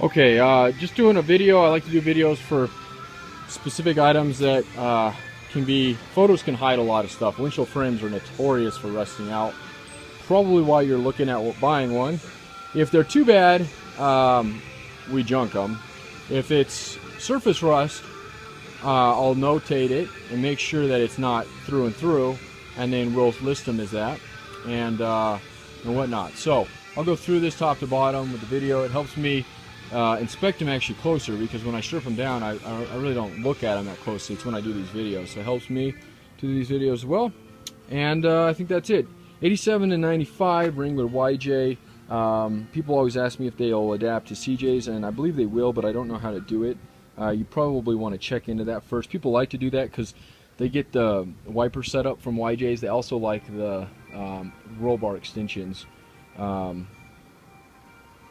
Okay, just doing a video. I like to do videos for specific items that photos can hide a lot of stuff. Windshield frames are notorious for rusting out. Probably why you're looking at buying one. If they're too bad, we junk them. If it's surface rust, I'll notate it and make sure that it's not through and through, and then we'll list them as that and whatnot. So I'll go through this top to bottom with the video. It helps me inspect them actually closer, because when I strip them down, I really don't look at them that closely. It's when I do these videos, so it helps me to do these videos as well. And I think that's it. 87 and 95 Wrangler YJ. People always ask me if they'll adapt to CJs, and I believe they will, but I don't know how to do it. You probably want to check into that first. People like to do that because they get the wiper set up from YJs. They also like the roll bar extensions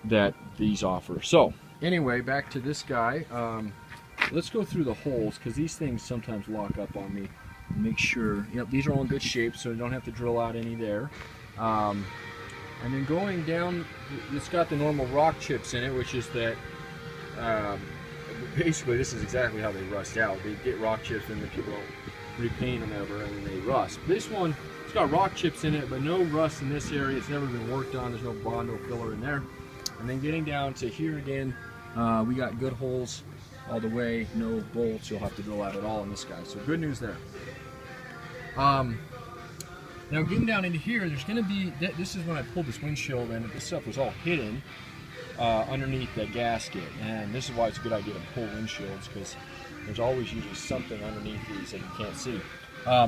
that these offer. So anyway, back to this guy. Let's go through the holes, because these things sometimes lock up on me. Make sure, yep, these are all in good shape, so you don't have to drill out any there. And then going down, it's got the normal rock chips in it, which is that basically this is exactly how they rust out. They get rock chips and then people repaint them ever, and then they rust. This one, it's got rock chips in it, but no rust in this area. It's never been worked on. There's no bond, no filler in there. And then getting down to here again, we got good holes all the way, no bolts. You'll have to drill out at all in this guy. So good news there. Now getting down into here, there's going to be, this is when I pulled this windshield, and this stuff was all hidden underneath the gasket. And this is why it's a good idea to pull windshields, because there's always usually something underneath these that you can't see.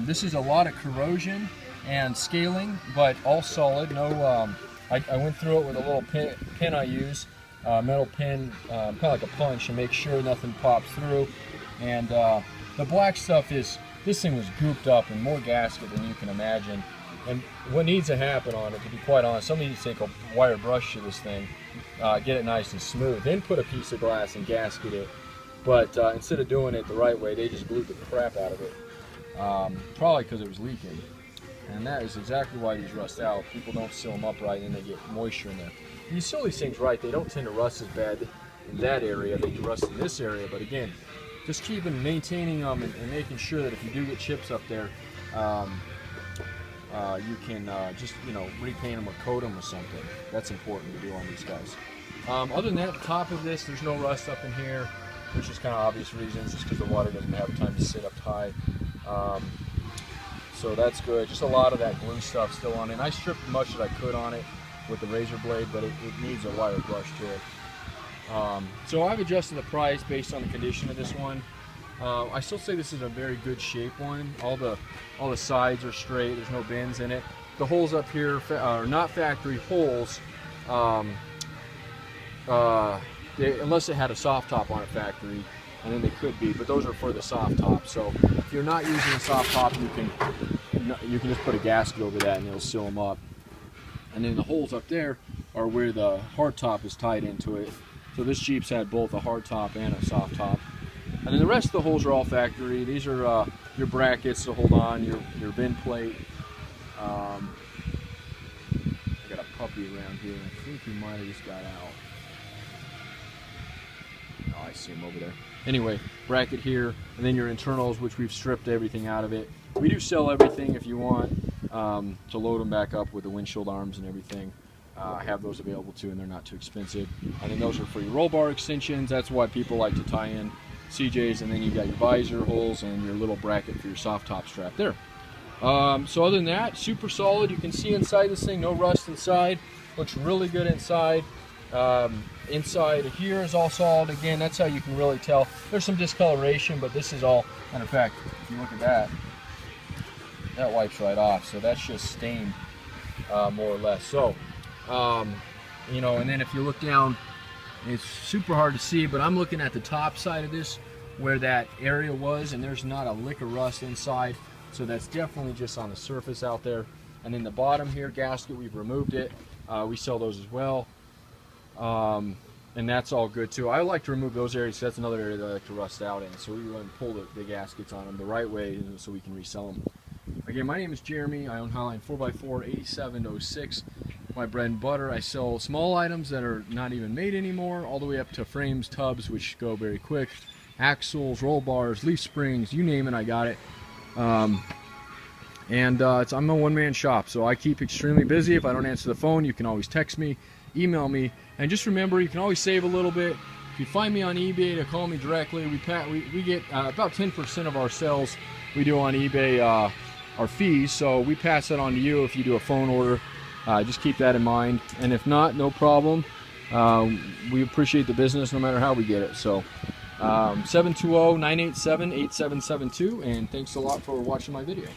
This is a lot of corrosion and scaling, but all solid. No, I went through it with a little pin I use, metal pin, kind of like a punch, and make sure nothing pops through. And the black stuff is, this thing was gooped up in more gasket than you can imagine. And what needs to happen on it, to be quite honest, somebody needs to take a wire brush to this thing, get it nice and smooth, then put a piece of glass and gasket it. But instead of doing it the right way, they just glued the crap out of it, probably because it was leaking. And that is exactly why these rust out. People don't seal them up right, and they get moisture in there. When you seal these things right, they don't tend to rust as bad in that area. They do rust in this area, but again, just keeping maintaining them and making sure that if you do get chips up there, you can just, you know, repaint them or coat them or something. That's important to do on these guys. Other than that, at the top of this, there's no rust up in here, which is kind of obvious reasons, just because the water doesn't have time to sit up high. So that's good. Just a lot of that glue stuff still on it. And I stripped as much as I could on it with the razor blade, but it needs a wire brush to it. So I've adjusted the price based on the condition of this one. I still say this is a very good shape one. All the sides are straight. There's no bends in it. The holes up here are not factory holes, unless it had a soft top on it factory, and then they could be. But those are for the soft top. So if you're not using a soft top, you can just put a gasket over that and it'll seal them up. And then the holes up there are where the hard top is tied into it. So this Jeep's had both a hard top and a soft top. And then the rest of the holes are all factory. These are your brackets to hold on, your bin plate. I got a puppy around here. I think he might have just got out. Oh, I see him over there. Anyway, bracket here, and then your internals, which we've stripped everything out of it. We do sell everything if you want to load them back up with the windshield arms and everything. I have those available too, and they're not too expensive. And then those are for your roll bar extensions. That's why people like to tie in CJs, and then you got your visor holes and your little bracket for your soft top strap there. So other than that, super solid. You can see inside this thing, no rust inside. Looks really good inside. Inside here is all solid. Again, that's how you can really tell. There's some discoloration, but this is all, matter of fact, if you look at that, that wipes right off. So that's just stained, more or less. So, you know, and then if you look down, it's super hard to see, but I'm looking at the top side of this where that area was, and there's not a lick of rust inside. So that's definitely just on the surface out there. And then the bottom here, gasket, we've removed it. We sell those as well. And that's all good too. I like to remove those areas. That's another area that I like to rust out in. So we go and pull the gaskets on them the right way so we can resell them. Again, my name is Jeremy. I own Highline 4x4 8706. my bread and butter. I sell small items that are not even made anymore, all the way up to frames, tubs, which go very quick, axles, roll bars, leaf springs, you name it, I got it. I'm a one-man shop, so I keep extremely busy. If I don't answer the phone, you can always text me, email me, and just remember, you can always save a little bit. If you find me on eBay to call me directly, we get about 10% of our sales we do on eBay are fees, so we pass that on to you if you do a phone order. Just keep that in mind, and if not, no problem. We appreciate the business no matter how we get it. So 720-987-8772, and thanks a lot for watching my video.